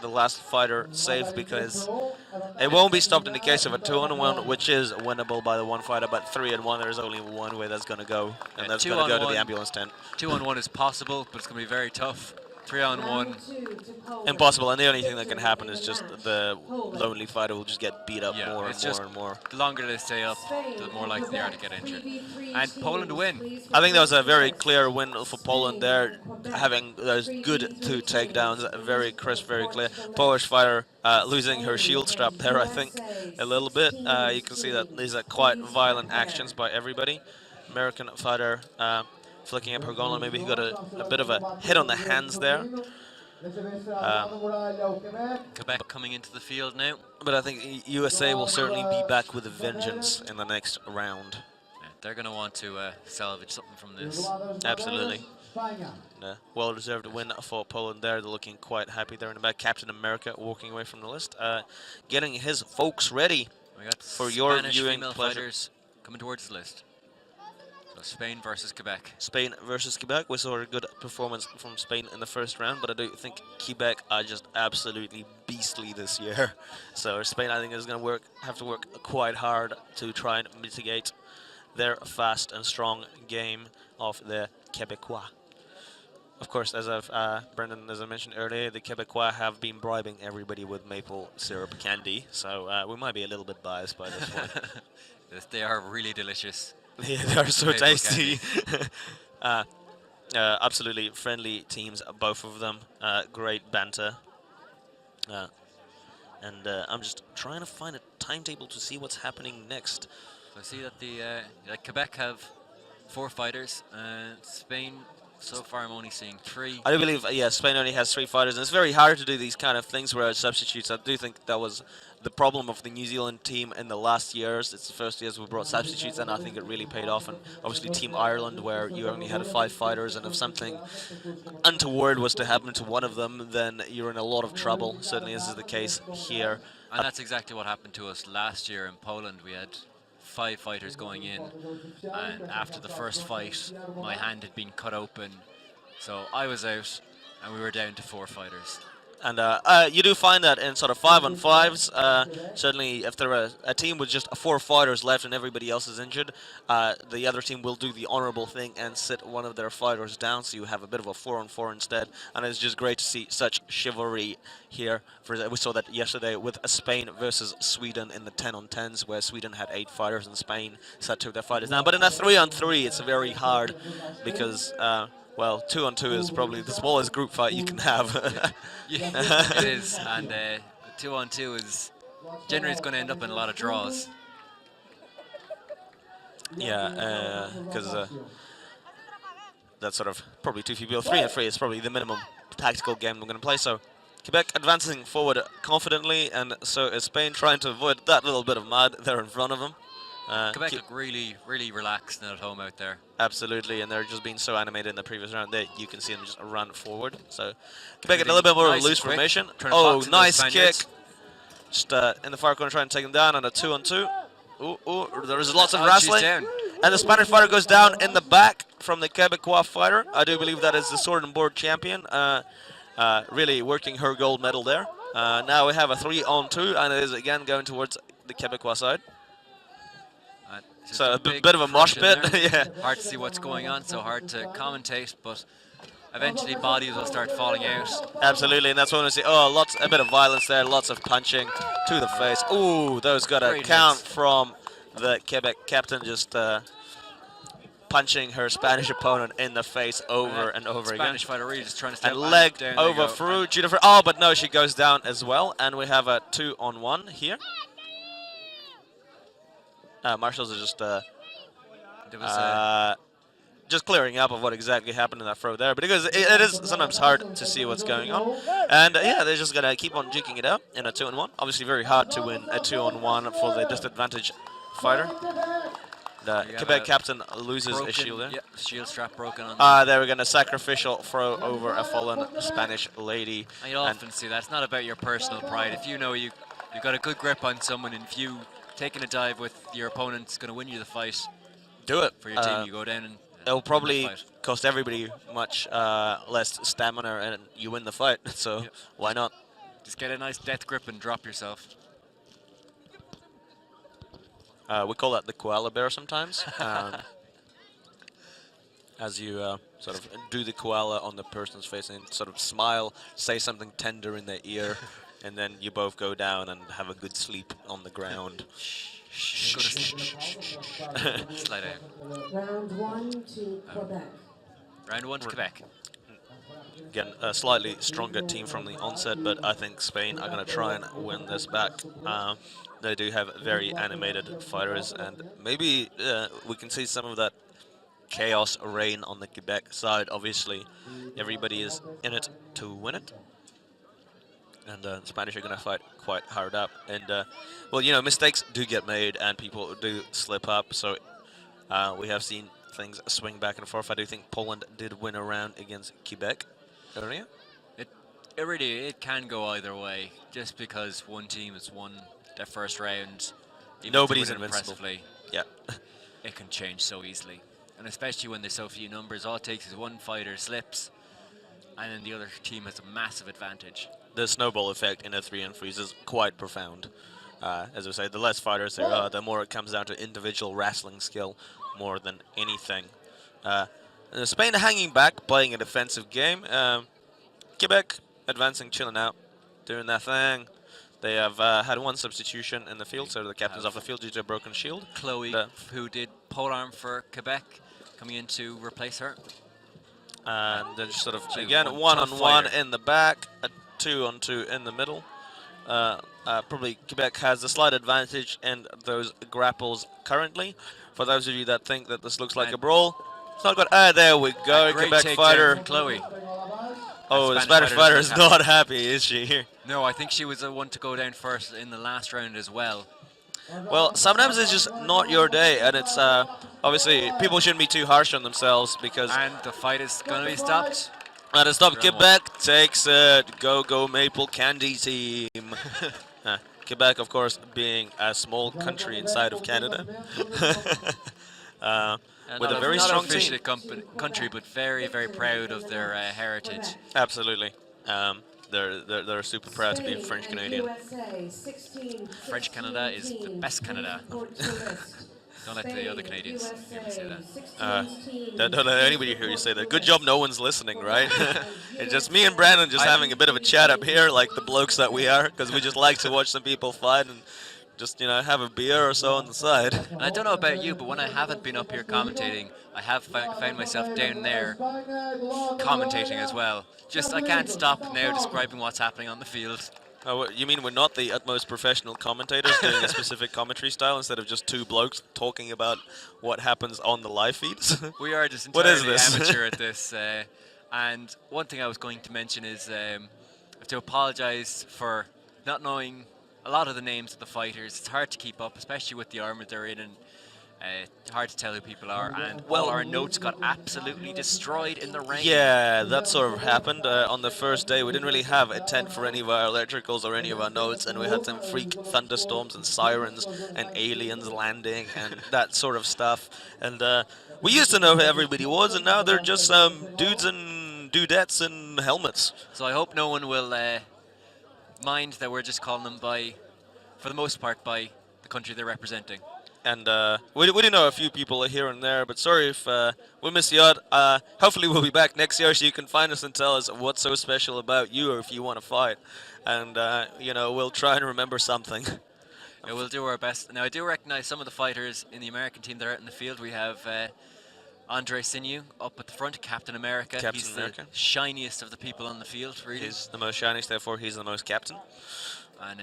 the last fighter safe, because it won't be stopped in the case of a 2-on-1, which is winnable by the one fighter, but 3-on-1, there's only one way that's going to go, and that's going to go to the ambulance tent. 2-on-1 is possible, but it's going to be very tough. 3-on-1, impossible, and the only thing that can happen is just the lonely fighter will just get beat up more and more and more. The longer they stay up, the more likely they are to get injured. And Poland win. I think that was a very clear win for Poland there, having those good 2 takedowns, very crisp, very clear. Polish fighter losing her shield strap there, I think, a little bit. You can see that these are quite violent actions by everybody. American fighter flicking up her gauntlet, maybe he got a bit of a hit on the hands there. Quebec coming into the field now. But I think USA will certainly be back with a vengeance in the next round. Yeah, they're going to want to salvage something from this. Absolutely. Well-deserved win for Poland there. They're looking quite happy there in the back. Captain America walking away from the list, getting his folks ready for your Spanish viewing female pleasure. Fighters coming towards the list. So Spain versus Quebec. Spain versus Quebec. We saw a good performance from Spain in the first round, but I do think Quebec are just absolutely beastly this year. So Spain, I think, is going to have to work quite hard to try and mitigate their fast and strong game of the Quebecois. Of course, as Brendan, as I mentioned earlier, the Quebecois have been bribing everybody with maple syrup candy, so we might be a little bit biased by this one. Yes, they are really delicious. Yeah, they are so tasty. Absolutely friendly teams, both of them. Great banter. And I'm just trying to find a timetable to see what's happening next. So I see that the Quebec have 4 fighters, and Spain, so far I'm only seeing 3. I do believe, Spain only has 3 fighters, and it's very hard to do these kind of things where substitutes. I do think that was the problem of the New Zealand team in the last years. It's the first years we brought substitutes, and I think it really paid off. And obviously Team Ireland, where you only had 5 fighters, and if something untoward was to happen to one of them, then you're in a lot of trouble. Certainly this is the case here. And that's exactly what happened to us last year in Poland. We had 5 fighters going in, and after the first fight, my hand had been cut open, so I was out, and we were down to 4 fighters. And you do find that in sort of 5-on-5s, certainly if there are a team with just 4 fighters left and everybody else is injured, the other team will do the honorable thing and sit one of their fighters down, so you have a bit of a 4-on-4 instead. And it's just great to see such chivalry here. We saw that yesterday with Spain versus Sweden in the 10-on-10s, where Sweden had 8 fighters and Spain sat 2 of their fighters down. But in a 3-on-3, it's very hard because well, 2-on-2 is probably the smallest group fight you can have. Yeah, it is, and 2-on-2 is generally going to end up in a lot of draws. Yeah, because that's sort of probably too few people. 3-on-3 is probably the minimum tactical game we're going to play. So Quebec advancing forward confidently, and so is Spain trying to avoid that little bit of mud there in front of them. Quebec look really, really relaxed and at home out there. Absolutely, and they're just being so animated in the previous round that you can see them just run forward. So Quebec a little bit more of a loose formation. Oh, nice kick. Just in the far corner trying to take him down on a 2-on-2. Ooh, there's lots of wrestling. And the Spanish fighter goes down in the back from the Quebecois fighter. I do believe that is the sword and board champion. Really working her gold medal there. Now we have a 3-on-2, and it is again going towards the Quebecois side. So a bit of a mosh pit. Yeah. Hard to see what's going on, so hard to commentate, but eventually bodies will start falling out. Absolutely, and that's when we see, a bit of violence there, lots of punching to the face. Ooh, those got a count from the Quebec captain, just punching her Spanish opponent in the face over and over again. Spanish fighter really just trying to step and leg over through. Oh, but no, she goes down as well, and we have a 2-on-1 here. Marshals are just clearing up of what exactly happened in that throw there, but because it is sometimes hard to see what's going on, and yeah, they're just gonna keep on jigging it out in a 2-on-1. Obviously, very hard to win a 2-on-1 for the disadvantaged fighter. The Quebec captain loses his shield there. Yep, shield strap broken on. They were gonna sacrificial throw over a fallen Spanish lady. And you'll often see that. It's not about your personal pride. If you know you've got a good grip on someone, and if you taking a dive with your opponent's going to win you the fight, do it for your team. You go down and it'll probably cost everybody much less stamina, and you win the fight. So why not? Just get a nice death grip and drop yourself. We call that the koala bear sometimes. As you sort of do the koala on the person's face and sort of smile, say something tender in their ear, and then you both go down and have a good sleep on the ground. Go to sleep. Slide out. Round 1 to Quebec. Round 1 to Quebec. Again, a slightly stronger team from the onset, but I think Spain are going to try and win this back. They do have very animated fighters, and maybe we can see some of that chaos reign on the Quebec side. Obviously, everybody is in it to win it. And the Spanish are going to fight quite hard up. And, well, you know, mistakes do get made and people do slip up. So we have seen things swing back and forth. I do think Poland did win a round against Quebec earlier. It can go either way. Just because one team has won their first round, even Nobody's to win it invincible. impressively, Yeah. it can change so easily. And especially when there's so few numbers, all it takes is one fighter slips, and then the other team has a massive advantage. The snowball effect in a 3-3 is quite profound. As I say, the less fighters there are, the more it comes down to individual wrestling skill more than anything. Spain hanging back, playing a defensive game. Quebec advancing, chilling out, doing their thing. They have had one substitution in the field, so the captain's off the field due to a broken shield. Chloe, who did polearm for Quebec, coming in to replace her. And then just sort of, She again, was one-on-one fighter. in the back, a 2-on-2 in the middle. Probably Quebec has the slight advantage in those grapples currently. For those of you that think that this looks like And a brawl, it's not good. There we go, Great Quebec takedown fighter. from Chloe. Oh, the Spanish Spanish fighter fighter is doesn't not happy, is she? No, I think she was the one to go down first in the last round as well. Well, sometimes it's just not your day, and it's obviously people shouldn't be too harsh on themselves because. And the fight is going to be stopped. And to stop, Round Quebec takes it. Go Maple Candy team. Quebec, of course, being a small country inside of Canada. With a very not strong officially team. country, but very, very proud of their heritage. Absolutely. They're super proud to be French Canadian. French Canada is the best Canada. Don't let the other Canadians hear me say that. Don't let anybody hear you say that. Good job no one's listening, right? It's just me and Brandon just having a bit of a chat up here, like the blokes that we are, because we just like to watch some people fight and just, you know, have a beer or so on the side. And I don't know about you, but when I haven't been up here commentating, I have found myself down there commentating as well. Just, I can't stop now describing what's happening on the field. Oh, you mean we're not the utmost professional commentators doing a specific commentary style instead of just two blokes talking about what happens on the live feeds? We are just What is entirely this? amateur at this. And one thing I was going to mention is I have to apologise for not knowing a lot of the names of the fighters. It's hard to keep up, especially with the armour they're in, and hard to tell who people are. And Well, all our notes got absolutely destroyed in the rain. Yeah, that sort of happened on the first day. We didn't really have a tent for any of our electricals or any of our notes, and we had some freak thunderstorms and sirens and aliens landing and that sort of stuff. And we used to know who everybody was, and now they're just dudes and dudettes in helmets. So I hope no one will mind that we're just calling them by, for the most part, by the country they're representing. And we do know a few people here and there, but sorry if we miss you out. Hopefully we'll be back next year so you can find us and tell us what's so special about you or if you want to fight. And, you know, we'll try and remember something. Yeah, we'll do our best. Now, I do recognize some of the fighters in the American team that are out in the field. We have Andre Sinew up at the front, Captain America. Captain He's America. the shiniest of the people on the field, really. He's the most shiniest, therefore he's the most captain. And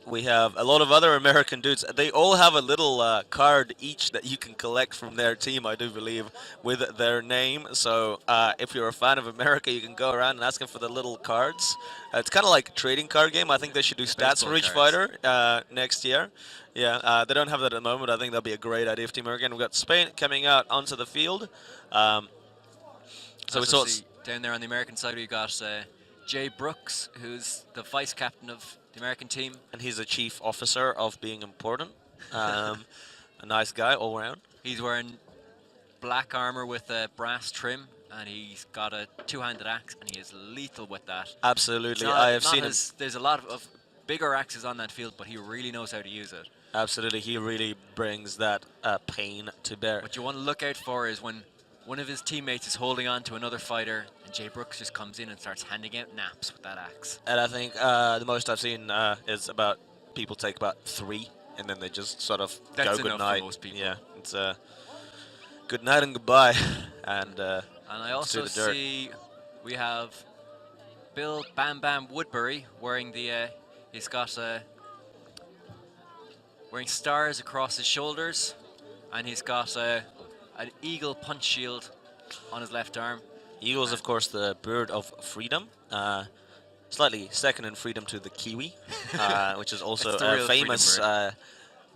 We have a lot of other American dudes. They all have a little card each that you can collect from their team, I do believe, with their name. So if you're a fan of America, you can go around and ask them for the little cards. It's kind of like a trading card game. I think they should do stats Baseball for each cards. fighter next year. Yeah, they don't have that at the moment. I think that'd be a great idea for Team America. We've got Spain coming out onto the field. So we also saw see down there on the American side, we got Jay Brooks, who's the vice captain of the American team. and he's a chief officer of being important. A nice guy all around. He's wearing black armor with a brass trim, and he's got a two-handed axe, and he is lethal with that. Absolutely, Not- I have not seen him. as- There's a lot of bigger axes on that field, but he really knows how to use it. Absolutely, he really brings that pain to bear. What you want to look out for is when one of his teammates is holding on to another fighter, and Jay Brooks just comes in and starts handing out naps with that axe. And I think the most I've seen is about people take about 3, and then they just sort of That's go enough good for night. most people. Yeah, it's good night and goodbye. And And I also the dirt. see we have Bill Bam Bam Woodbury wearing the. He's got wearing stars across his shoulders, and he's got an eagle punch shield on his left arm. Eagle is, of course, the bird of freedom. Slightly second in freedom to the kiwi, which is also It's the a real freedom famous bird.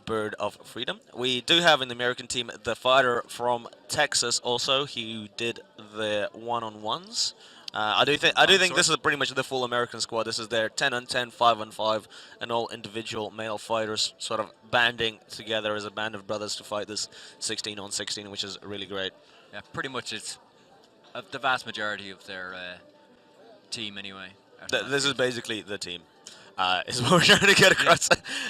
bird of freedom. We do have in the American team the fighter from Texas also, who did the one-on-ones. I do think this is pretty much the full American squad. This is their 10-on-10, 5-on-5, and all individual male fighters sort of banding together as a band of brothers to fight this 16-on-16, which is really great. Yeah, pretty much it's the vast majority of their team anyway. This is basically the team, is what we're trying to get across.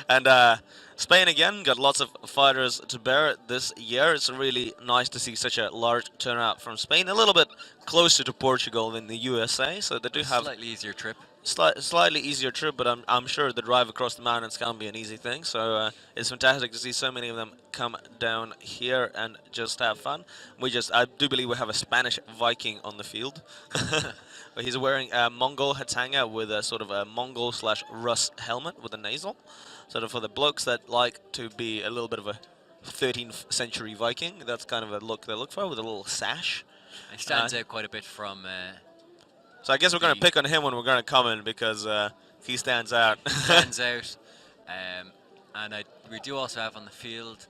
And Spain again got lots of fighters to bear this year. It's really nice to see such a large turnout from Spain. A little bit closer to Portugal than the USA, so they do have slightly easier trip. slightly easier trip, but I'm sure the drive across the mountains can be an easy thing. So it's fantastic to see so many of them come down here and just have fun. I do believe we have a Spanish Viking on the field. He's wearing a Mongol hatanga with a sort of a Mongol/Rus helmet with a nasal. Sort of for the blokes that like to be a little bit of a 13th century Viking, that's kind of a look they look for, with a little sash. It stands out quite a bit from. So I guess we're going to pick on him when we're going to come in, because he stands out. Stands out. And we do also have on the field,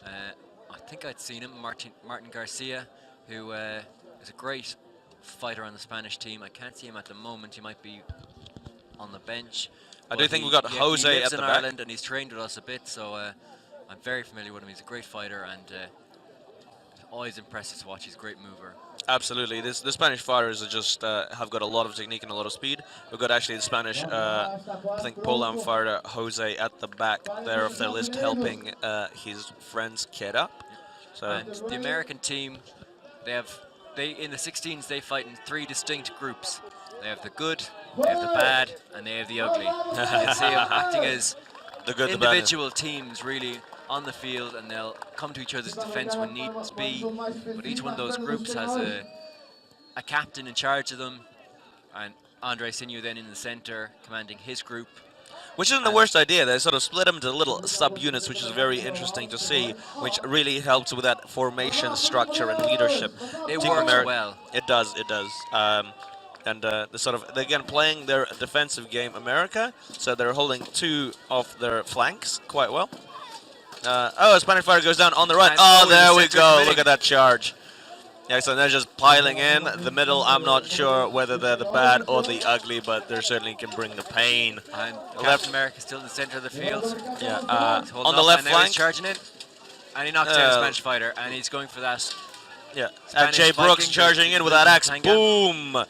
I think I'd seen him, Martin Garcia, who is a great fighter on the Spanish team. I can't see him at the moment. He might be on the bench. I do think we've got Jose he lives at the in back. Ireland, and he's trained with us a bit, so I'm very familiar with him. He's a great fighter, and always impressive to watch. He's a great mover. Absolutely. The Spanish fighters are just have got a lot of technique and a lot of speed. We've got actually the Spanish, I think, pole-arm fighter Jose at the back there of their list, helping his friends kid up. So And the American team, in the 16s they fight in 3 distinct groups. They have the good, they have the bad, and they have the ugly. You see them acting as the good, the bad. individual teams really on the field, and they'll come to each other's defense when needs be. But each one of those groups has a captain in charge of them, and Andre Sinew then in the center commanding his group. Which isn't the worst idea. They sort of split them into little sub-units, which is very interesting to see, which really helps with that formation structure and leadership. It Team works Ameri- well. It does. And the sort of, again, playing their defensive game, America, so they're holding 2 of their flanks quite well. A Spanish fighter goes down on the right. And Oh, in there the we center go. committing. Look at that charge. Yeah, so they're just piling in. The middle, I'm not sure whether they're the bad or the ugly, but they certainly can bring the pain. And Left- Captain America still in the center of the field. Yeah, He's holding on the up, left and now he's flank. charging in. And he knocks down a Spanish fighter, and he's going for that. Yeah, and Spanish Jay Brooks Viking, charging in with that axe. Tanga. Boom!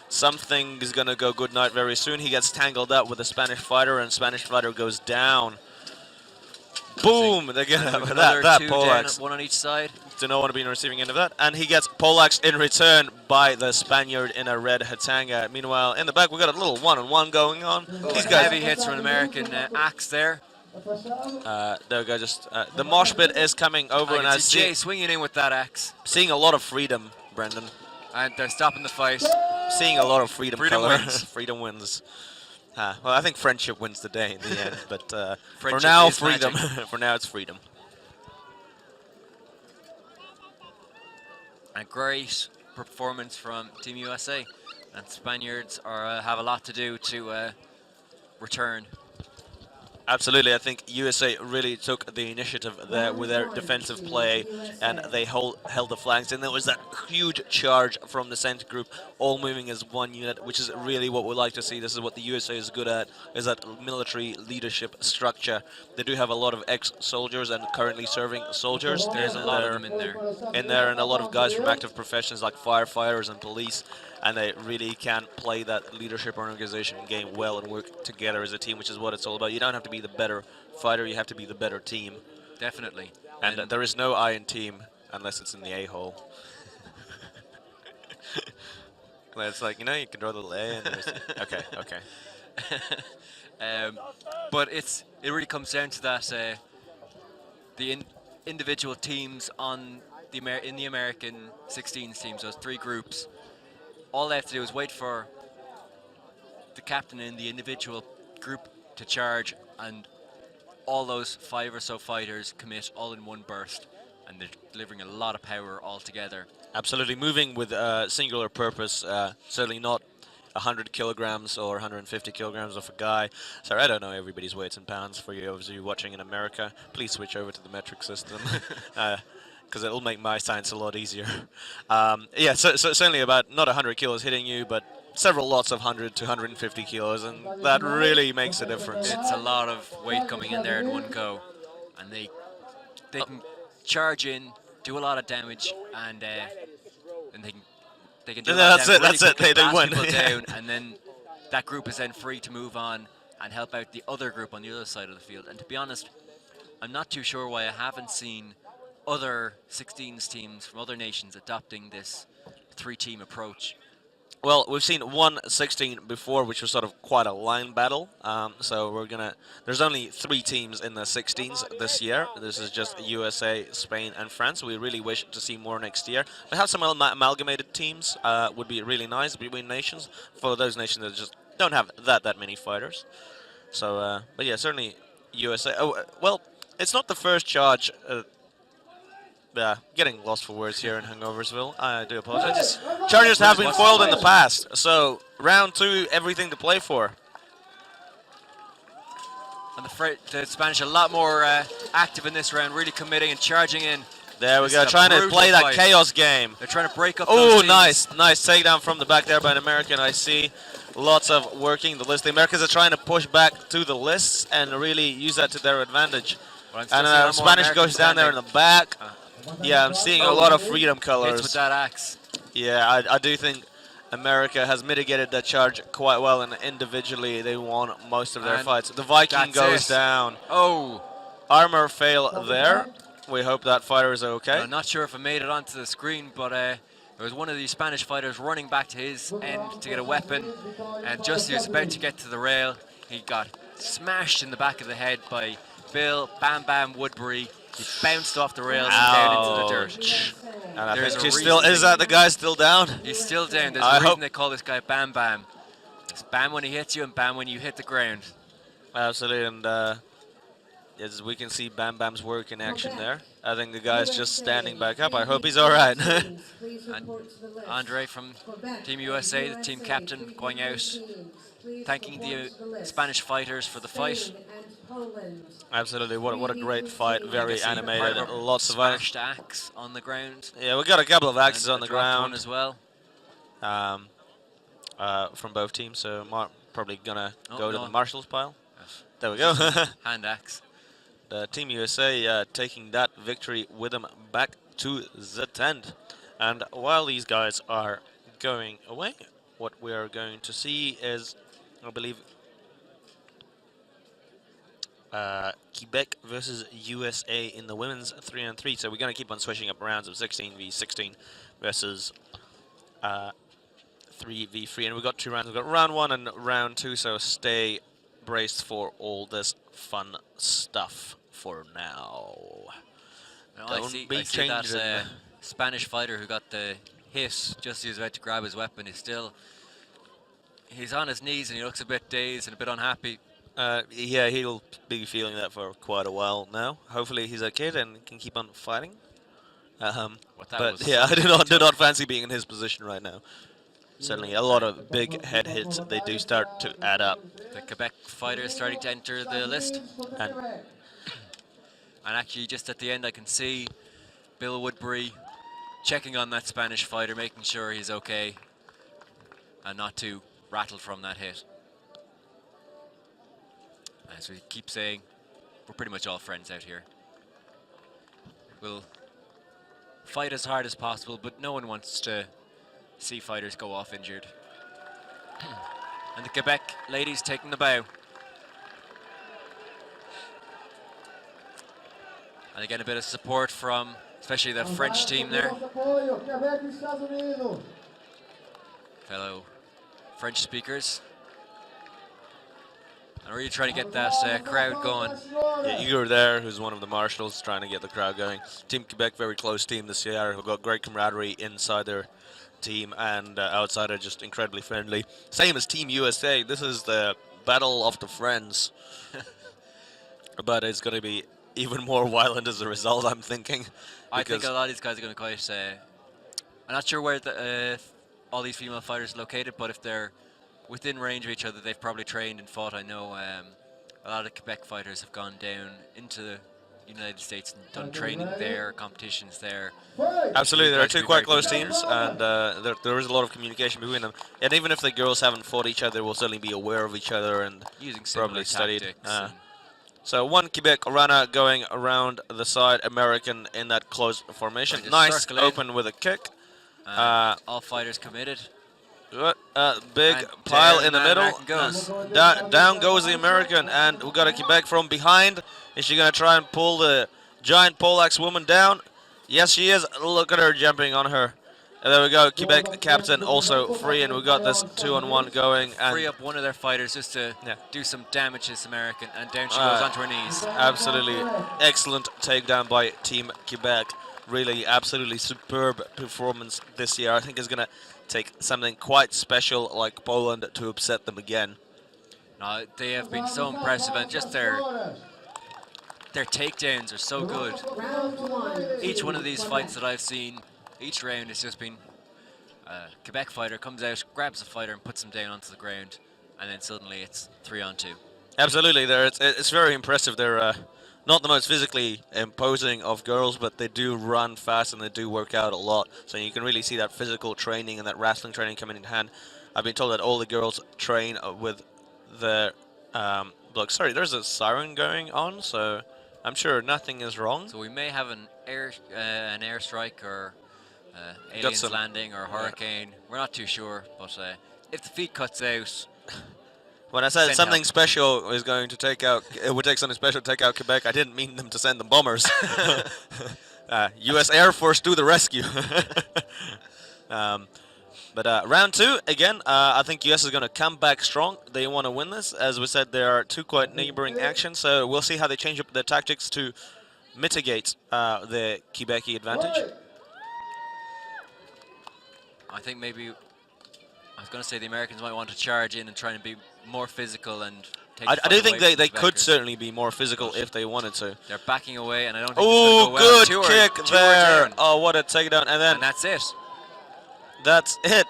Something is going to go good night very soon. He gets tangled up with a Spanish fighter, and Spanish fighter goes down. Boom! They get Another that 2 pole down, axe. 1 on each side. Do not want to be in the receiving end of that. And he gets poleaxed in return by the Spaniard in a red hatanga. Meanwhile, in the back, we've got a little one-on-one going on. These guys, Heavy hits from an American axe there. there we go. Just the mosh pit is coming over, and I I can see Jay see swinging in with that axe. seeing a lot of freedom, Brendan. And they're stopping the fight. Seeing a lot of freedom. Freedom color. wins. Freedom wins. Well, I think friendship wins the day in the end, but for Friendship now, is freedom. magic. For now, it's freedom. A great performance from Team USA. And Spaniards have a lot to do to return. Absolutely, I think USA really took the initiative there with their defensive play, and they held the flanks. And there was that huge charge from the center group, all moving as one unit, which is really what we like to see. This is what the USA is good at: is that military leadership structure. They do have a lot of ex-soldiers and currently serving soldiers. There's a lot of them in there. And a lot of guys from active professions like firefighters and police, and they really can play that leadership organization game well and work together as a team, which is what it's all about. You don't have to be the better fighter, you have to be the better team. Definitely. And there is no I in team unless it's in the A-hole. It's like, you can draw the little A and there's... Okay. But it really comes down to that individual teams on in the American 16s teams, those three groups. All they have to do is wait for the captain in the individual group to charge, and all those 5 or so fighters commit all in one burst, and they're delivering a lot of power all together. Absolutely, moving with singular purpose, certainly not 100 kilograms or 150 kilograms of a guy. Sorry, I don't know everybody's weights in pounds. For you, obviously, watching in America, please switch over to the metric system. Because it'll make my science a lot easier. Yeah, so certainly about not 100 kilos hitting you, but several lots of 100 to 150 kilos, and that really makes a difference. It's a lot of weight coming in there in one go, and they can charge in, do a lot of damage, and they can do a lot of damage. That's it. They blast win. people down, and then that group is then free to move on and help out the other group on the other side of the field. And to be honest, I'm not too sure why I haven't seen other 16s teams from other nations adopting this 3-team approach. Well, we've seen one 16 before, which was sort of quite a line battle. So there's only 3 teams in the 16s this year. This is just USA, Spain, and France. We really wish to see more next year. To have some amalgamated teams would be really nice between nations, for those nations that just don't have that many fighters. So, but yeah, certainly USA. Oh, well, it's not the first charge. Getting lost for words here in Hangoversville. I do apologize. Chargers have been foiled in the past, so round 2, everything to play for. And the Spanish a lot more active in this round, really committing and charging in. There we go, trying to play that chaos game. They're trying to break up Oh, those teams. nice takedown from the back there by an American. I see lots of working the list. The Americans are trying to push back to the lists and really use that to their advantage. Well, And Spanish goes down there in the back. Yeah, I'm seeing a lot of freedom colors. Hits with that axe. Yeah, I do think America has mitigated that charge quite well, and individually they won most of their fights. The Viking goes down. Oh! Armor fail there. We hope that fighter is okay. I'm not sure if I made it onto the screen, but there was one of these Spanish fighters running back to his end to get a weapon, and just as he was about to get to the rail, he got smashed in the back of the head by Bill Bam Bam Woodbury. He bounced off the rails and down into the dirt. And I think is that the guy still down? He's still down. There's a reason they call this guy Bam Bam. It's Bam when he hits you and Bam when you hit the ground. Absolutely, and as we can see Bam Bam's work in action there. I think the guy's just standing back up. I hope he's all right. And Andre from Team USA, the team captain, going out, thanking the Spanish fighters for the fight. Absolutely, what a great fight, very animated, lots of smashed axe on the ground. Yeah, we got a couple of axes on the ground as well. From both teams, so probably gonna go to the marshals pile. Yes. There we go. Hand axe. The Team USA taking that victory with them back to the tent. And while these guys are going away, what we are going to see is, I believe, Quebec versus USA in the women's 3-on-3. So we're going to keep on switching up rounds of 16v16 versus 3v3. And we've got 2 rounds. We've got round 1 and round 2, so stay braced for all this fun stuff for now. I see that Spanish fighter who got the hit just as he was about to grab his weapon. He's on his knees and he looks a bit dazed and a bit unhappy. Yeah, he'll be feeling that for quite a while now. Hopefully he's okay and can keep on fighting. But yeah, I do not fancy being in his position right now. certainly a lot of big head hits. They do start to add up. The Quebec fighter is starting to enter the list. And And actually, just at the end, I can see Bill Woodbury checking on that Spanish fighter, making sure he's okay and not too rattled from that hit. As we keep saying, we're pretty much all friends out here. We'll fight as hard as possible, but no one wants to see fighters go off injured. And the Quebec ladies taking the bow. And again, a bit of support from especially the French team there. Fellow French speakers. And really trying to get that crowd going. yeah, Igor there, who's one of the marshals, trying to get the crowd going. Team Quebec, very close team this year, who've got great camaraderie inside their team, and outside are just incredibly friendly. Same as Team USA. This is the battle of the friends. But it's going to be even more violent as a result, I'm thinking. I think a lot of these guys are going to quite... I'm not sure where all these female fighters are located, but if they're within range of each other, they've probably trained and fought. I know a lot of Quebec fighters have gone down into the United States and done training there, competitions there. Absolutely, there are two quite close very teams, and there is a lot of communication between them. And even if the girls haven't fought each other, we'll certainly be aware of each other and using similar probably studied. tactics. So one Quebec runner going around the side, American in that close formation. Just Nice circle in. open with a kick. All fighters committed. Big And pile down in the that middle. American goes. Down goes the American, and we got a Quebec from behind. Is she going to try and pull the giant poleaxe woman down? Yes, she is. Look at her jumping on her. And there we go. Quebec captain also free, and we got this 2-on-1 going. And Free up one of their fighters just to Yeah. do some damage to this American, and down she goes onto her knees. absolutely excellent takedown by Team Quebec. Really, absolutely superb performance this year. I think it's going to take something quite special like Poland to upset them again. No, they have been so impressive, and just their takedowns are so good. Round one. Each one of these fights that I've seen, each round has just been a Quebec fighter comes out, grabs a fighter and puts him down onto the ground, and then suddenly it's 3-on-2. Absolutely, it's very impressive. They're not the most physically imposing of girls, but they do run fast and they do work out a lot. So you can really see that physical training and that wrestling training coming in hand. I've been told that all the girls train with the look. Sorry, there's a siren going on, so I'm sure nothing is wrong. So we may have an airstrike or aliens landing or hurricane. We're not too sure, but if the feed cuts out, When I said send something help. special is going to take out, it would take something special to take out Quebec, I didn't mean them to send them bombers. U.S. Air Force to the rescue. But round two, again, I think U.S. is going to come back strong. They want to win this. As we said, there are two quite neighboring actions, so we'll see how they change up their tactics to mitigate the Quebec advantage. I think maybe I was going to say the Americans might want to charge in and try and be more physical and take I the do fight think away they from could Quebecers. certainly be more physical if they wanted to. They're backing away, and I don't think Oh, it's going to go well. good Two are- kick two are there. down. Oh, what a takedown. And then And that's it. that's it.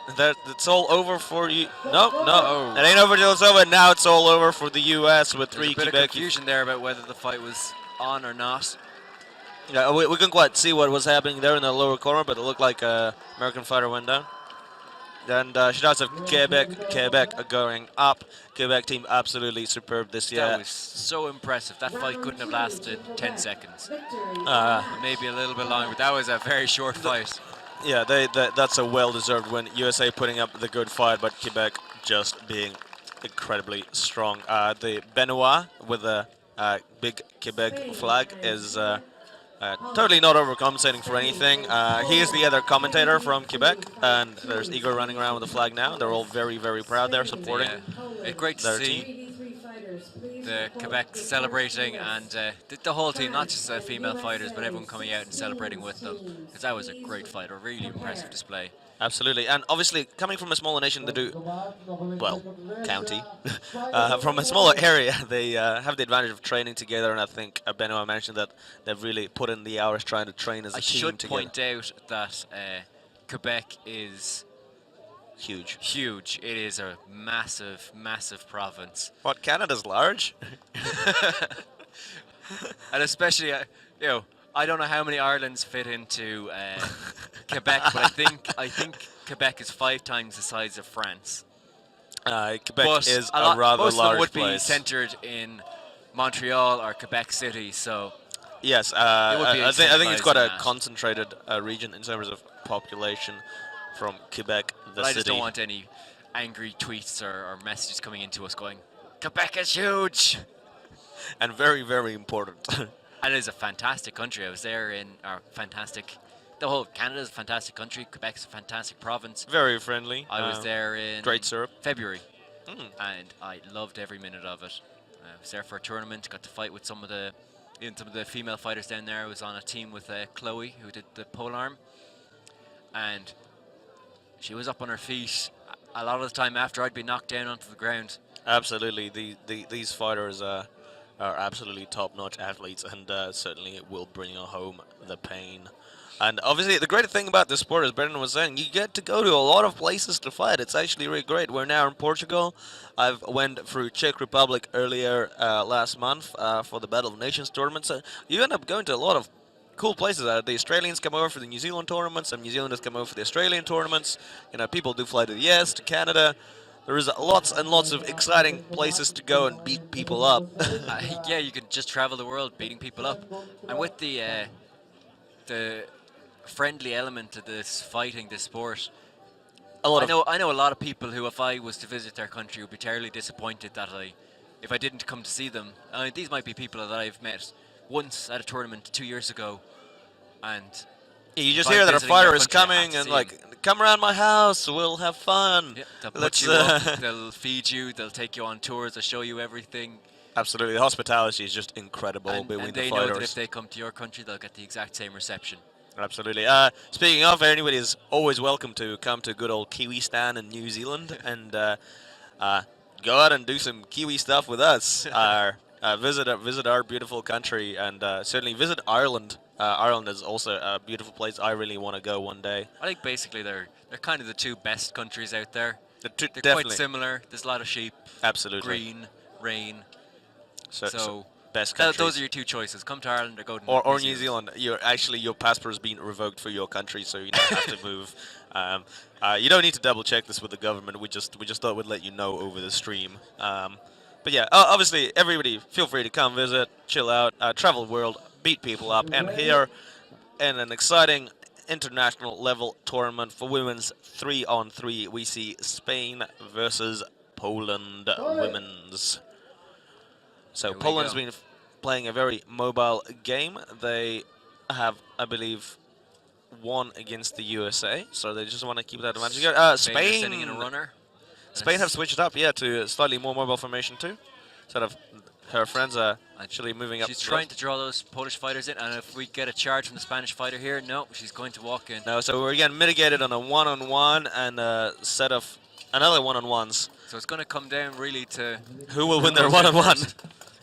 It's all over for you. No. It ain't over till it's over. Now it's all over for the U.S. with There's three a bit of Quebec. confusion there about whether the fight was on or not. Yeah, we couldn't quite see what was happening there in the lower corner, but it looked like American fighter went down. And shoutouts of Quebec going up. Quebec team absolutely superb this year. That was so impressive. That fight couldn't have lasted 10 seconds. Victory. Maybe a little bit longer, but that was a very short fight. Yeah, that's a well-deserved win. USA putting up the good fight, but Quebec just being incredibly strong. The Benoit with the big Quebec flag is totally not overcompensating for anything. He is the other commentator from Quebec, and there's Igor running around with the flag now. They're all very, very proud there, supporting. It's great to Their see 83 fighters, please the report Quebec to celebrating, and the whole team, not just female fighters, but everyone coming out and celebrating with them. Because that was a great fight, a really impressive display. Absolutely, and obviously coming from a smaller nation, they do, well, county, from a smaller area, they have the advantage of training together, and I think Benoit mentioned that they've really put in the hours trying to train as a I team should together. point out that Quebec is huge. Huge. It is a massive, massive province. What, Canada's large? And especially, I don't know how many Irelands fit into Quebec, but I think Quebec is 5 times the size of France. Quebec But is a rather most of them large would be place. centered in Montreal or Quebec City, so Yes, it would be I think it's quite centralised in a that. concentrated region in terms of population from Quebec, the But I city. just don't want any angry tweets or messages coming into us going, Quebec is huge! And very, very important. And it is a fantastic country. I was there the whole Canada is a fantastic country. Quebec's a fantastic province. Very friendly. I was there in Great syrup. February, Mm. and I loved every minute of it. I was there for a tournament, got to fight with some of the female fighters down there. I was on a team with Chloe, who did the pole arm, and she was up on her feet a lot of the time after I'd been knocked down onto the ground. Absolutely, these fighters are absolutely top-notch athletes, and certainly will bring home the pain. And obviously, the great thing about this sport, as Brendan was saying, you get to go to a lot of places to fight. It's actually really great. We're now in Portugal. I've went through Czech Republic earlier last month for the Battle of Nations tournament. So you end up going to a lot of cool places. The Australians come over for the New Zealand tournaments. Some New Zealanders come over for the Australian tournaments. People do fly to the US, to Canada. There is lots and lots of exciting places to go and beat people up. Yeah, you can just travel the world beating people up. And with the friendly element to this fighting, this sport, I know a lot of people who, if I was to visit their country, would be terribly disappointed that if I didn't come to see them. I mean, these might be people that I've met once at a tournament 2 years ago, and You just by hear that a visiting their fighter is country, I have coming to and see like, come around my house, we'll have fun. yeah, they'll put Let's, you up, they'll feed you, they'll take you on tours, they'll show you everything. Absolutely, the hospitality is just incredible And between they the know fighters. that if they come to your country, they'll get the exact same reception. Absolutely. Speaking of, anybody is always welcome to come to good old Kiwistan in New Zealand and go out and do some Kiwi stuff with us. Visit our beautiful country, and certainly visit Ireland. Ireland is also a beautiful place. I really want to go one day. I think basically they're kind of the 2 best countries out there. They're Definitely. quite similar. There's a lot of sheep, Absolutely. green, rain. So best Those countries. are your 2 choices. Come to Ireland or go to Or New Zealand. Your passport has been revoked for your country, so you don't have to move. You don't need to double check this with the government. We just thought we'd let you know over the stream. But yeah, obviously everybody feel free to come visit, chill out, travel the world, beat people up, and here in an exciting international level tournament for women's 3-on-3, we see Spain versus Poland women's. So Here we Poland's go. been playing a very mobile game. They have, I believe, won against the USA, so they just want to keep that advantage. Spain are Spain sending in a runner. Spain have switched up, to a slightly more mobile formation too. Sort of, her friends are actually moving up. She's to the trying left. to draw those Polish fighters in, and if we get a charge from the Spanish fighter here, no, she's going to walk in. No, so we're again mitigated on a one-on-one and a set of another one-on-ones. So it's going to come down really to Who will who win their goes in one-on-one? first.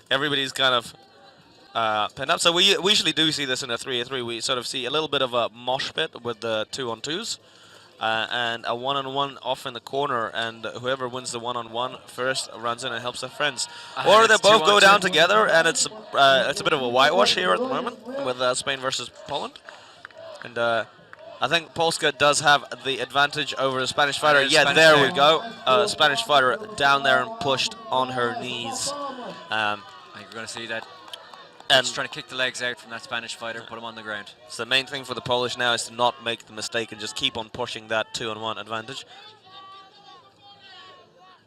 Everybody's kind of pinned up. So we usually do see this in a 3-3. We sort of see a little bit of a mosh pit with the 2-on-2s. And a one-on-one off in the corner, and whoever wins the one-on-one first runs in and helps their friends. Or they it's both go 2-on-2. down together, and it's a bit of a whitewash here at the moment with Spain versus Poland. And I think Polska does have the advantage over the Spanish fighter. There's Yeah, Spanish there there. we go. Spanish fighter down there and pushed on her knees. I think we're going to see that. And Just trying to kick the legs out from that Spanish fighter, put him on the ground. so the main thing for the Polish now is to not make the mistake and just keep on pushing that 2-on-1 advantage.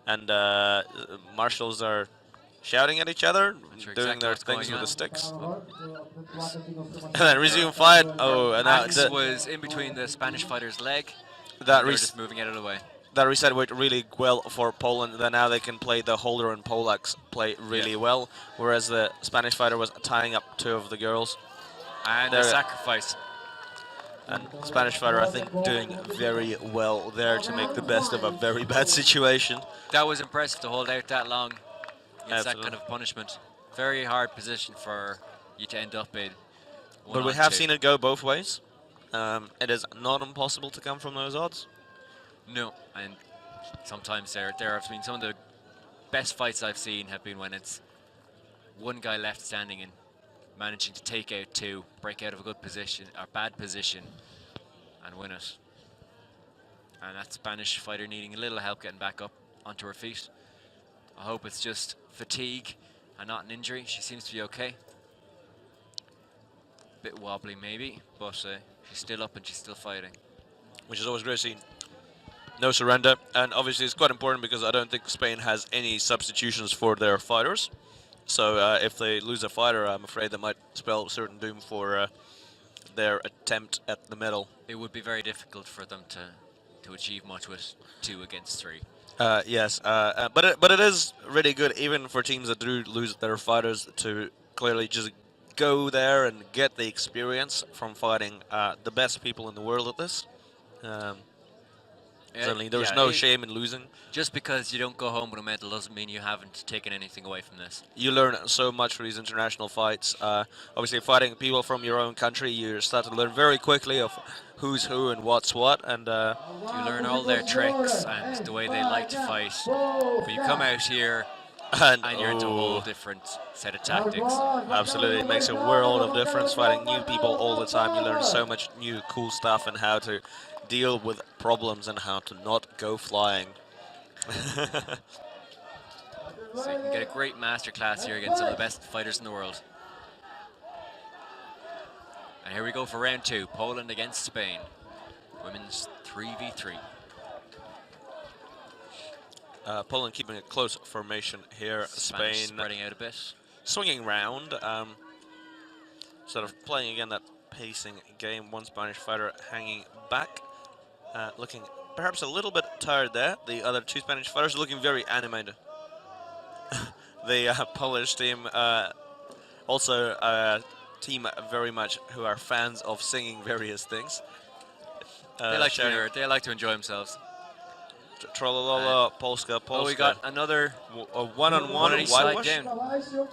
And marshals are shouting at each other, sure doing exactly their what's going things with on. the sticks. And then resume fight. Oh, and now Axe was in between the Spanish fighter's leg. that They were just moving it out of the way. that reset went really well for Poland. Then now they can play the holder and Polacks play really well, whereas the Spanish fighter was tying up 2 of the girls. And There- the sacrifice. And Spanish fighter, I think, doing very well there to make the best of a very bad situation. That was impressive to hold out that long against that Absolutely. kind of punishment. Very hard position for you to end up in. But we have seen it go both ways. It is not impossible to come from those odds. No. And sometimes there have been some of the best fights I've seen have been when it's one guy left standing and managing to take out two, break out of a good position or bad position, and win it. And that Spanish fighter needing a little help getting back up onto her feet. I hope it's just fatigue and not an injury. She seems to be okay. Bit wobbly maybe, but she's still up and she's still fighting. Which is always great to see. No surrender, and obviously it's quite important because I don't think Spain has any substitutions for their fighters. So if they lose a fighter, I'm afraid that might spell certain doom for their attempt at the medal. It would be very difficult for them to achieve much with 2 against 3. Yes, but it is really good even for teams that do lose their fighters to clearly just go there and get the experience from fighting the best people in the world at this. Certainly, there's no shame in losing. Just because you don't go home with a medal doesn't mean you haven't taken anything away from this. You learn so much for these international fights. Obviously, fighting people from your own country, you start to learn very quickly of who's who and what's what, and you learn all their tricks and the way they like to fight. But you come out here and you're into a whole different set of tactics. Absolutely, it makes a world of difference fighting new people all the time. You learn so much new cool stuff and how to deal with problems and how to not go flying. So you can get a great masterclass here against some of the best fighters in the world. And here we go for round 2, Poland against Spain. Women's 3v3. Poland keeping a close formation here. Spanish Spain spreading out a bit. Swinging round, sort of playing again that pacing game. One Spanish fighter hanging back, looking perhaps a little bit tired there. The other 2 Spanish fighters looking very animated. The Polish team also a team very much who are fans of singing various things. They like to enjoy themselves. Trololola, Polska, Polska. Oh, we got another a one-on-one on each side whitewash. down.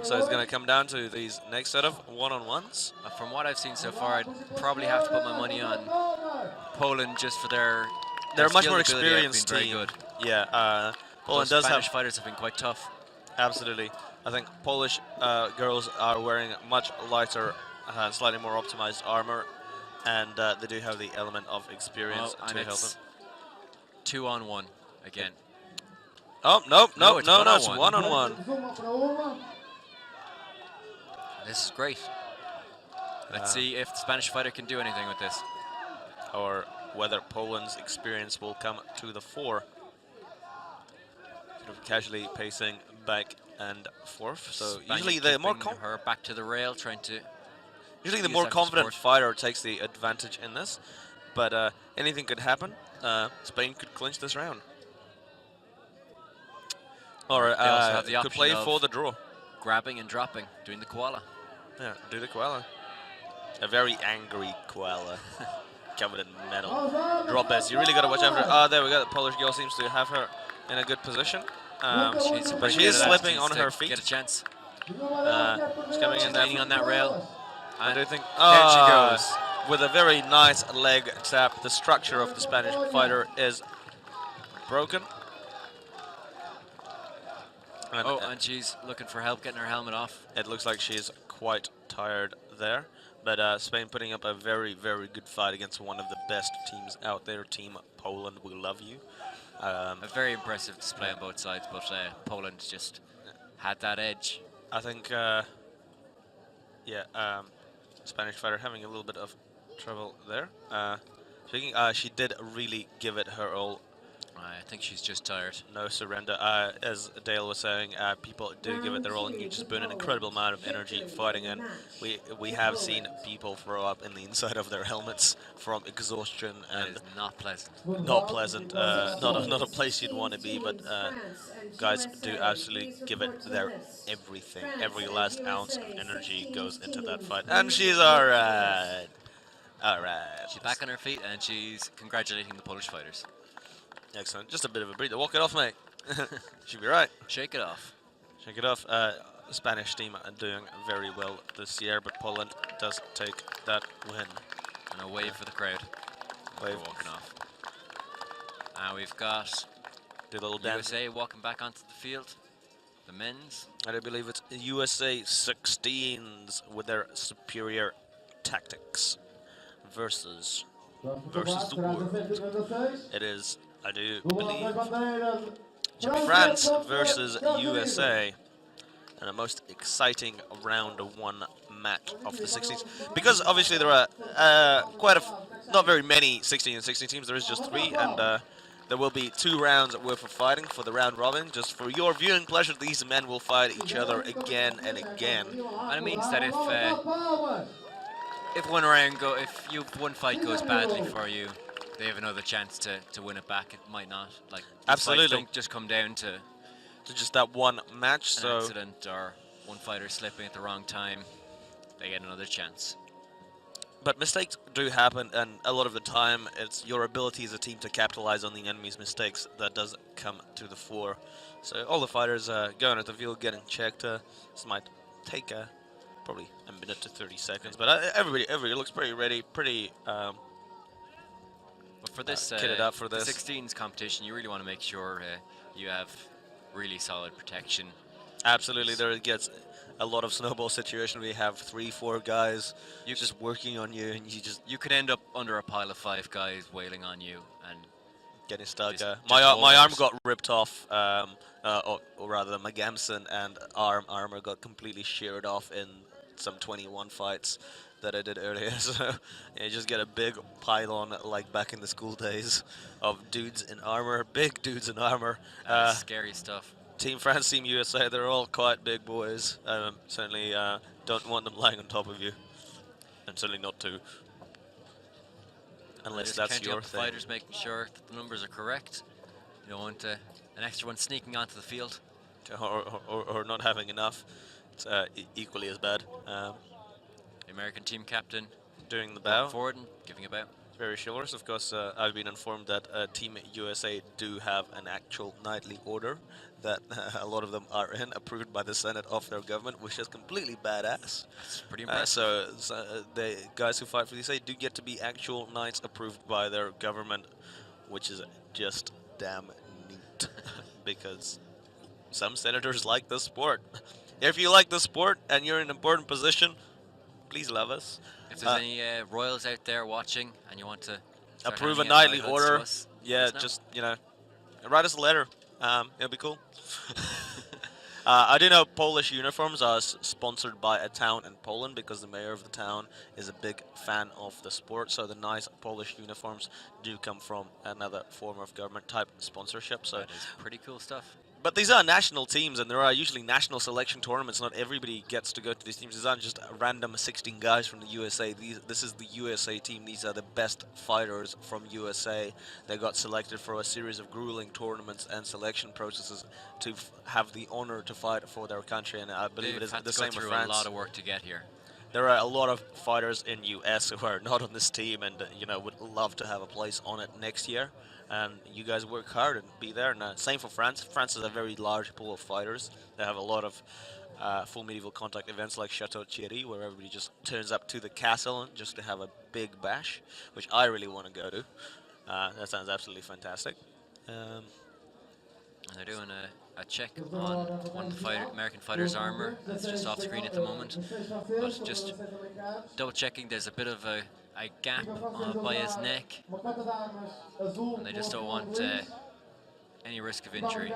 So it's going to come down to these next set of one-on-ones. From what I've seen so far, I'd probably have to put my money on Poland just for their They're a much skill more and ability have experienced been team. very good. Yeah, Poland Those does Spanish have fighters have been quite tough. absolutely. I think Polish girls are wearing much lighter, slightly more optimized armor, and they do have the element of experience Oh, and to help it's them. 2-on-1 again. Oh no, it's it's one-on-one. one-on-one. This is great. Let's see if the Spanish fighter can do anything with this. Or whether Poland's experience will come to the fore. Sort of casually pacing back and forth. So Spanish usually the more keeping her back to the rail, trying to usually the use more that for confident support. fighter takes the advantage in this, but anything could happen. Spain could clinch this round, or They also have the could option play of for the draw. grabbing and dropping, doing the koala. Yeah, do the koala. A very angry koala, covered in metal. Drop S. You really got to watch out for. Oh, there we go. The Polish girl seems to have her in a good position. But she is slipping on her feet. Get a chance. She's coming in there Leaning on that rail. I do think. There she goes. With a very nice leg tap. The structure of the Spanish fighter is broken. And she's looking for help getting her helmet off. It looks like she's quite tired there. But Spain putting up a very, very good fight against one of the best teams out there. Team Poland, we love you. A very impressive display on both sides, but Poland just had that edge. I think, Spanish fighter having a little bit of trouble there. She did really give it her all. I think she's just tired. No surrender. As Dale was saying, people do give it their all, and you just burn an incredible amount of energy fighting. And we have seen people throw up in the inside of their helmets from exhaustion, That and is not pleasant. not pleasant. Not a place you'd want to be. But guys do absolutely give it their everything. Every last ounce of energy goes into that fight, and she's alright. Alright. She's back on her feet and she's congratulating the Polish fighters. Excellent. Just a bit of a breather. Walk it off, mate. Should be right. Shake it off. Shake it off. Spanish team are doing very well this year, but Poland does take that win. And a wave for the crowd. Wave. For walking off. And we've got Do a little dance. USA walking back onto the field. The men's. And I believe it's USA 16s with their superior tactics versus the world. It is, I do believe, France versus USA. And the most exciting round one match of the 16s. Because obviously there are not very many 16 and 16 teams. There is just 3, and there will be 2 rounds worth of fighting for the round robin. Just for your viewing pleasure, these men will fight each other again and again. And it means that if one fight goes badly for you, they have another chance to win it back. It might not. Like, Absolutely. don't just come down to Just that one match. an accident or one fighter slipping at the wrong time. They get another chance. But mistakes do happen, and a lot of the time it's your ability as a team to capitalize on the enemy's mistakes that does come to the fore. So all the fighters going at the field, getting checked. This might take probably a minute to 30 seconds, but everybody looks pretty ready, pretty But for this kitted up for the this. 16s competition, you really want to make sure you have really solid protection. Absolutely, there gets a lot of snowball situation. We have 3-4 guys just working on you, and you could end up under a pile of 5 guys wailing on you and getting stuck. just My arm boulders. got ripped off, or rather my Gamson and armor got completely sheared off in some 21 fights that I did earlier. So you just get a big pylon like back in the school days of dudes in armor, big dudes in armor. Scary stuff. Team France, Team USA, they're all quite big boys. Certainly don't want them lying on top of you, and certainly not two. Unless Just that's counting your up the thing. fighters, making sure that the numbers are correct. You don't want an extra one sneaking onto the field. Or not having enough. It's equally as bad. The American team captain During the walking bow, forward and giving a bow. very chivalrous. Of course, I've been informed that Team USA do have an actual nightly order that a lot of them are in, approved by the Senate of their government, which is completely badass. That's pretty impressive. So the guys who fight for the USA do get to be actual knights approved by their government, which is just damn neat. Because some senators like the sport. If you like the sport and you're in an important position, please love us. If there's any royals out there watching and you want to start Approve a handing out nightly knighthoods to order. us, Yeah, let us know. just, write us a letter. It'll be cool. I do know Polish uniforms are sponsored by a town in Poland because the mayor of the town is a big fan of the sport. So the nice Polish uniforms do come from another form of government type sponsorship. So That is pretty cool stuff. but these are national teams, and there are usually national selection tournaments. Not everybody gets to go to these teams. These aren't just random 16 guys from the USA. This is the USA team. These are the best fighters from USA. They got selected for a series of grueling tournaments and selection processes to have the honor to fight for their country. And I believe They've it is had the to go same with through France. a lot of work to get here. There are a lot of fighters in US who are not on this team, and would love to have a place on it next year. And you guys work hard and be there. And same for France. France is a very large pool of fighters. They have a lot of full medieval contact events like Chateau Thierry, where everybody just turns up to the castle just to have a big bash, which I really want to go to. That sounds absolutely fantastic. And they're doing a check on one of the American fighter's armor. That's just off screen at the moment. But just double checking, there's a bit of a gap by his neck. And they just don't want any risk of injury.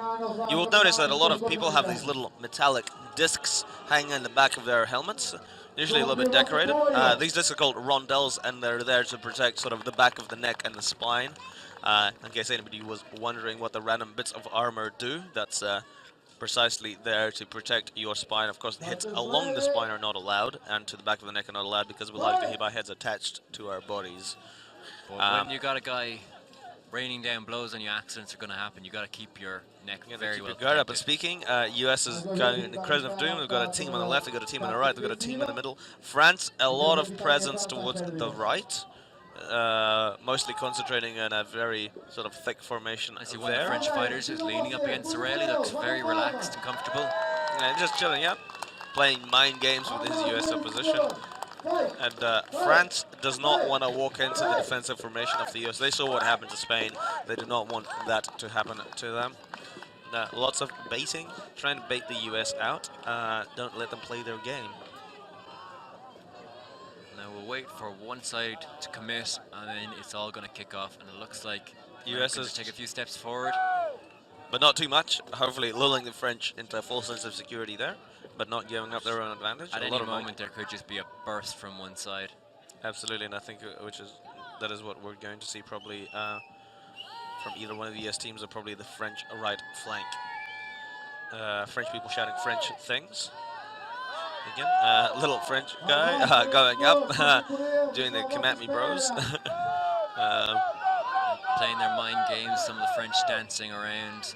You will notice that a lot of people have these little metallic discs hanging in the back of their helmets, usually a little bit decorated. These discs are called rondelles, and they're there to protect sort of the back of the neck and the spine. In case anybody was wondering what the random bits of armor do, that's precisely there to protect your spine. Of course, the hits along the spine are not allowed, and to the back of the neck are not allowed because we like to hit our heads attached to our bodies. But when you got a guy raining down blows on you, accidents are going to happen. You got to keep your neck very well Keep your guard up. And protected. speaking, US is going in the Crescent of Doom. We've got a team on the left, we've got a team on the right, we've got a team in the middle. France, a lot of presence towards the right, mostly concentrating on a very sort of thick formation I see one of the there. French fighters who's leaning up against the rail. He looks very relaxed and comfortable. Yeah, just chilling, yeah. Playing mind games with his US opposition. And France does not want to walk into the defensive formation of the US. They saw what happened to Spain. They do not want that to happen to them. Lots of baiting, trying to bait the US out. Don't let them play their game. Now we'll wait for one side to commit, and then it's all going to kick off. And it looks like US Americans is take a few steps forward. but not too much. Hopefully lulling the French into a full sense of security there, but not giving up their own advantage. At A any lot of moment, there could just be a burst from one side. Absolutely, and I think that is what we're going to see probably from either one of the US teams, or probably the French right flank. French people shouting French things. Again, little French guy going up, doing the come at me bros. Playing their mind games, some of the French dancing around,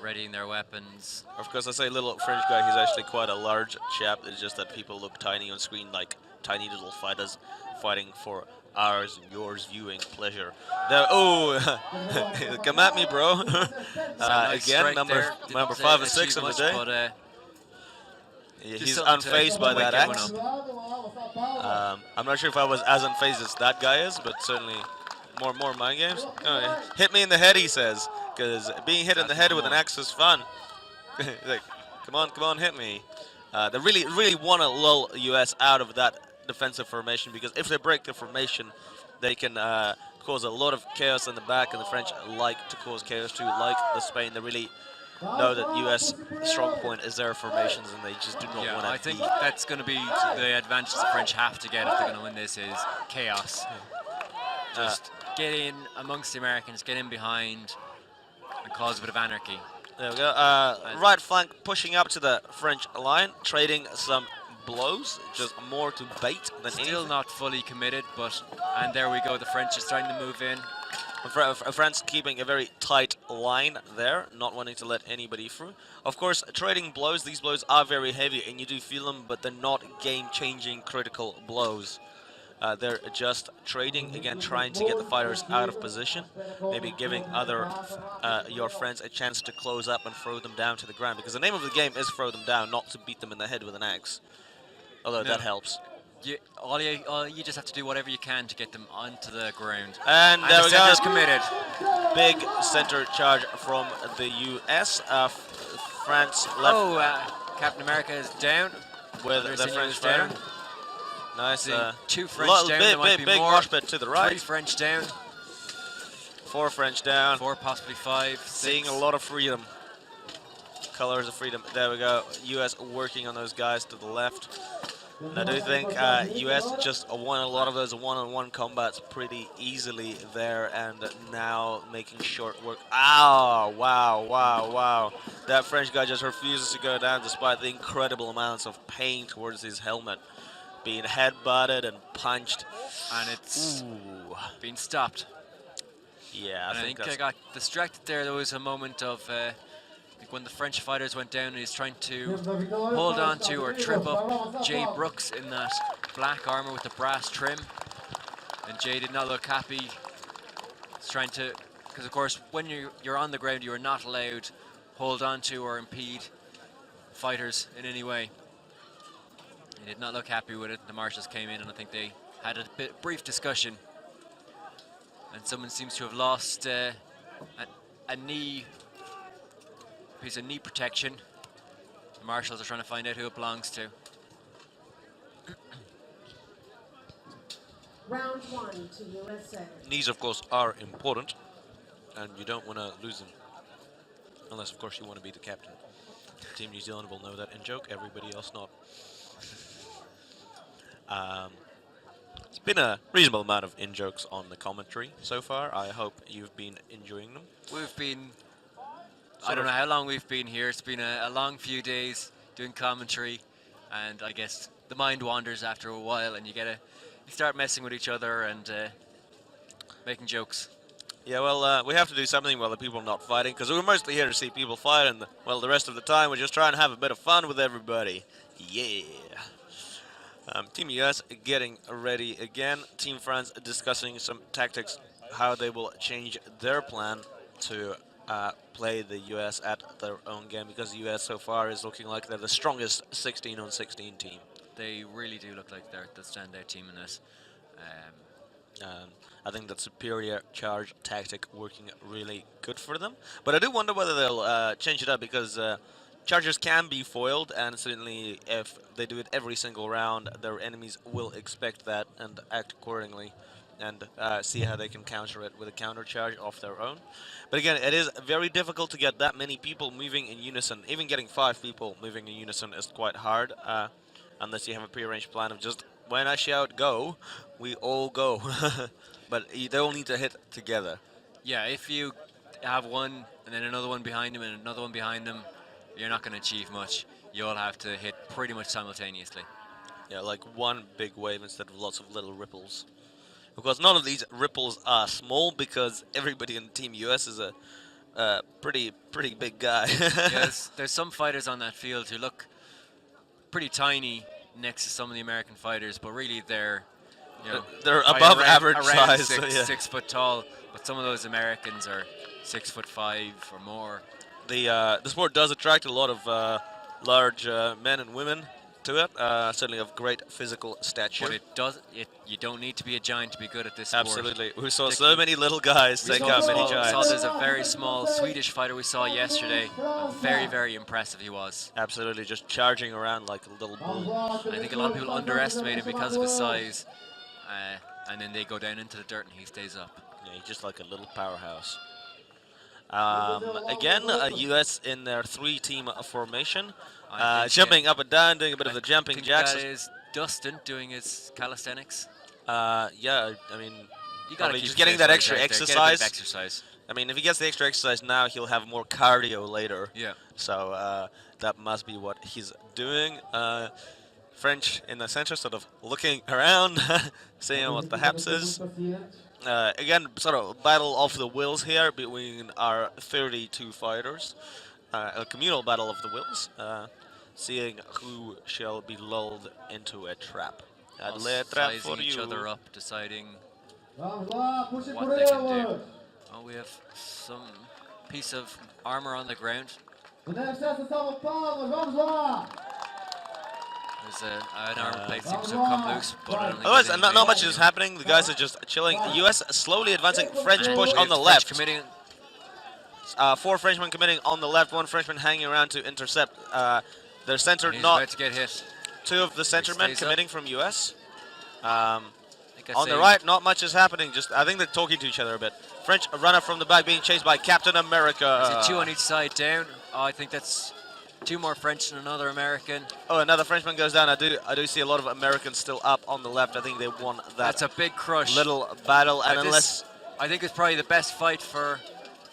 readying their weapons. Of course, I say little French guy, he's actually quite a large chap. It's just that people look tiny on screen, like tiny little fighters fighting for ours and yours viewing pleasure. Come at me, bro. Again, number 5 or 6 of the day. But, he's unfazed by that axe. I'm not sure if I was as unfazed as that guy is, but certainly more mind games. Oh, hit me in the head, he says, because being hit in the head with an axe is fun. Like, come on, hit me. They really want to lull US out of that defensive formation, because if they break the formation, they can cause a lot of chaos in the back, and the French like to cause chaos too, like the Spain. They really know that US strong point is their formations, and they just do not want to. I think that's going to be the advantage the French have to get if they're going to win this, is chaos. Just get in amongst the Americans, get in behind, and cause a bit of anarchy. There we go. Right flank pushing up to the French line, trading some blows, just more to bait than Still anything. not fully committed, and there we go. The French are starting to move in. France keeping a very tight line there, not wanting to let anybody through. Of course, trading blows, these blows are very heavy and you do feel them, but they're not game-changing critical blows. They're just trading, again, trying to get the fighters out of position, maybe giving your friends a chance to close up and throw them down to the ground, because the name of the game is throw them down, not to beat them in the head with an axe. Although that helps. You just have to do whatever you can to get them onto the ground. And there the we go. center's committed. Big center charge from the US. France left. Oh, Captain America is down. With the French fighter. Nice. Two French down. There might be big more. mosh pit to the right. 3 French down. 4 French down. 4, possibly 5. 6. Seeing a lot of freedom. Colors of freedom. There we go. US working on those guys to the left. And I do think US just won a lot of those one-on-one combats pretty easily there, and now making short work. Ow! Wow. That French guy just refuses to go down despite the incredible amounts of pain towards his helmet. Being headbutted and punched. And it's been stopped. Yeah, I think I got distracted there. There was a moment of when the French fighters went down, he's trying to hold on to or trip up Jay Brooks in that black armor with the brass trim. And Jay did not look happy. He's trying to, because of course when you're on the ground, you are not allowed hold on to or impede fighters in any way. He did not look happy with it. The marshals came in and I think they had a brief discussion. And someone seems to have lost a piece of knee protection. The marshals are trying to find out who it belongs to. Round 1 to USA. Knees, of course, are important, and you don't want to lose them. Unless, of course, you want to be the captain. Team New Zealand will know that in joke, everybody else not. It's been a reasonable amount of in-jokes on the commentary so far. I hope you've been enjoying them. We've been, I don't know how long we've been here. It's been a long few days doing commentary, and I guess the mind wanders after a while, and you start messing with each other and making jokes. Yeah, well, we have to do something while the people are not fighting, because we're mostly here to see people fight, and the rest of the time we're just trying to have a bit of fun with everybody. Yeah. Team US getting ready again. Team France discussing some tactics, how they will change their plan to play the US at their own game, because the US so far is looking like they're the strongest 16-on-16 team. They really do look like they're the standout team in this. Um, I think that superior charge tactic working really good for them. But I do wonder whether they'll change it up because chargers can be foiled, and certainly if they do it every single round, their enemies will expect that and act accordingly and see how they can counter it with a counter charge of their own. But again, it is very difficult to get that many people moving in unison. Even getting 5 people moving in unison is quite hard unless you have a prearranged plan of just when I shout go, we all go. But they all need to hit together. yeah, if you have one and then another one behind them and another one behind them, you're not going to achieve much. You'll have to hit pretty much simultaneously. Yeah, like one big wave instead of lots of little ripples. Of course, none of these ripples are small because everybody in Team US is a pretty big guy. Yes, there's some fighters on that field who look pretty tiny next to some of the American fighters, but really they're, They're by above around- average around size. six, So yeah. 6 foot tall. But some of those Americans are 6'5" or more. The sport does attract a lot of large men and women to it. Certainly of great physical stature. But you don't need to be a giant to be good at this sport. Absolutely. We saw so many little guys We take out many saw giants. there's a very small Swedish fighter we saw yesterday. Very, very impressive he was. Absolutely, just charging around like a little bull. I think a lot of people underestimate him because of his size. And then they go down into the dirt and he stays up. Yeah, he's just like a little powerhouse. Again, US in their 3-team formation, I think, jumping up and down, doing a bit of the I jumping think jacks. that is Dustin doing his calisthenics. Yeah, I mean, You gotta probably keep just getting his that legs extra out there, get a bit exercise. of exercise. I mean, if he gets the extra exercise now, he'll have more cardio later. Yeah. So that must be what he's doing. French in the center, sort of looking around, seeing what the haps is. Again, sort of battle of the wills here between our 32 fighters. A communal battle of the wills, seeing who shall be lulled into a trap. All A trap sizing for each you. other up, deciding what they can do. Oh, we have some piece of armor on the ground. There's an armor plate seems to have come loose, but I don't think Otherwise, there's not anything. much is happening. The guys are just chilling. The US slowly advancing. French And push we on have the French left. committing. 4 Frenchmen committing on the left. 1 Frenchman hanging around to intercept. They're centered. He's Not about to get hit. 2 of the centermen stays up. committing from US. I think I On the say- right, not much is happening. Just I think they're talking to each other a bit. French runner from the back being chased by Captain America. Is it 2 on each side down? Oh, I think that's 2 more French and another American. Oh, another Frenchman goes down. I do see a lot of Americans still up on the left. I think they won that That's a big crush. little battle. And This- unless I think it's probably the best fight for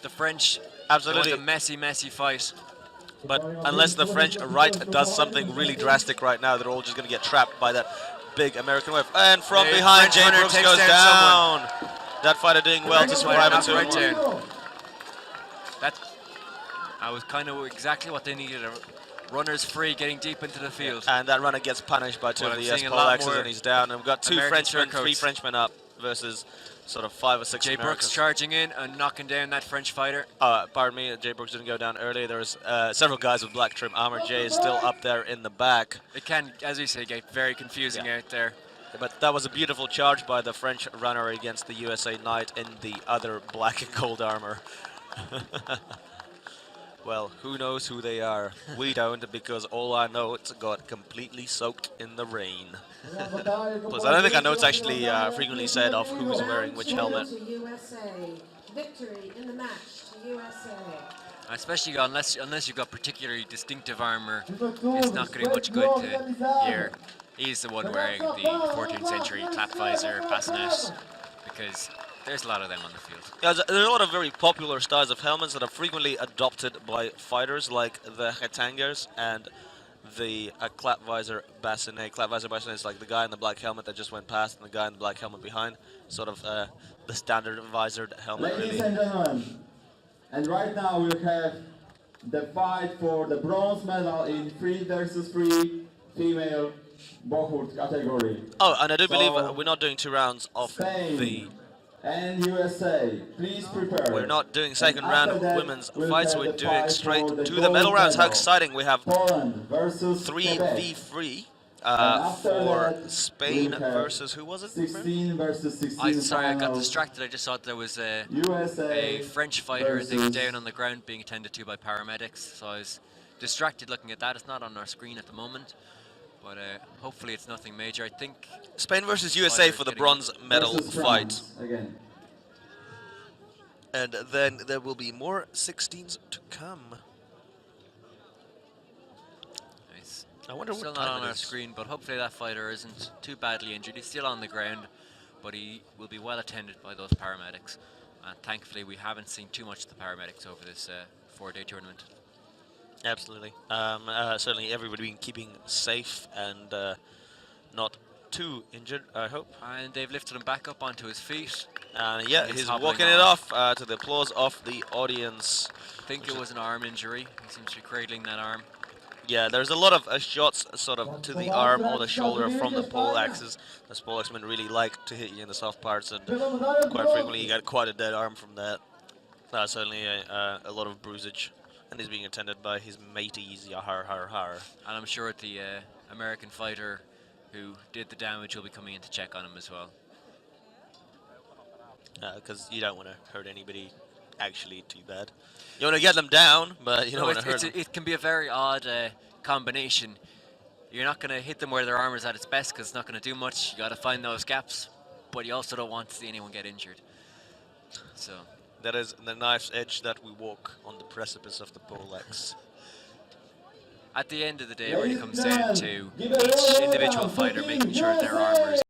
the French. absolutely, It was a messy fight. but unless the French right does something really drastic right now, they're all just going to get trapped by that big American wave. And from The behind, French Jay runner Brooks takes goes down down. That fighter doing well to French survive fighter into knocked it. right down. That was kind of exactly what they needed. Runners free, getting deep into the field. And that runner gets punished by 2 Well, of I'm the seeing a Paul lot Axes more and he's down. And we've got 2 American Frenchmen, 3 turncoats. Frenchmen up versus sort of 5 or 6 Jay Americans. Brooks charging in and knocking down that French fighter. Pardon me, Jay Brooks didn't go down early. There's several guys with black trim armor. Jay is still up there in the back. It can, as we say, get very confusing Yeah. out there. But that was a beautiful charge by the French runner against the USA Knight in the other black and gold armor. Well, who knows who they are? We don't, because all I know it's got completely soaked in the rain. Plus, I don't think I know it's actually frequently said of who's wearing which helmet. To USA. Victory in the match to USA. Especially unless you've got particularly distinctive armor, it's not going to be much good to hear. He's the one wearing the 14th century clap visor, bassinet, because there's a lot of them on the field. Yeah, there's a lot of very popular styles of helmets that are frequently adopted by fighters, like the Hetangers and the clap visor bassinet. Clap visor bassinet is like the guy in the black helmet that just went past and the guy in the black helmet behind. Sort of the standard visored helmet, Ladies really. and gentlemen, and right now we have the fight for the bronze medal in 3 versus 3 female Bohurt category. Oh, and I do So, believe we're not doing 2 rounds of Spain the... and USA, please prepare. We're not doing And second round after of that, women's we'll fights. have We're the doing fight straight for the to the gold medal rounds. How medal. exciting. We have Poland versus 3 Quebec. v 3 after for that, Spain we have versus who was it? Remember? 16 versus 16 Sorry, I got final. distracted. I just thought there was a USA French fighter, I think, versus down on the ground being attended to by paramedics. So I was distracted looking at that. It's not on our screen at the moment, but hopefully it's nothing major. I think Spain versus USA fighters for the getting- bronze medal versus fight. France again. And then there will be more 16s to come. Nice. I wonder Still what not time on it our is. screen, but hopefully that fighter isn't too badly injured. He's still on the ground, but he will be well attended by those paramedics. And thankfully, we haven't seen too much of the paramedics over this 4-day tournament. Absolutely. Certainly everybody been keeping safe and not too injured, I hope. And they've lifted him back up onto his feet. Yeah, He's he's hobbling walking it off. off to the applause of the audience. I think it was an arm injury. He seems to be cradling that arm. Yeah, there's a lot of shots sort of to the arm or the shoulder from the pole axis. The pole axemen really like to hit you in the soft parts, and quite frequently you get quite a dead arm from that. Certainly a lot of bruisage, and he's being attended by his mateys, yahar har har. And I'm sure the American fighter who did the damage will be coming in to check on him as well. Because you don't want to hurt anybody actually too bad. You want to get them down, but you don't want to hurt them. It can be a very odd combination. You're not going to hit them where their armor is at its best because it's not going to do much. You got to find those gaps, but you also don't want to see anyone get injured. So That is the knife's edge that we walk on the precipice of the pole axe. at the end of the day, it really comes down to each individual fighter making sure their armor is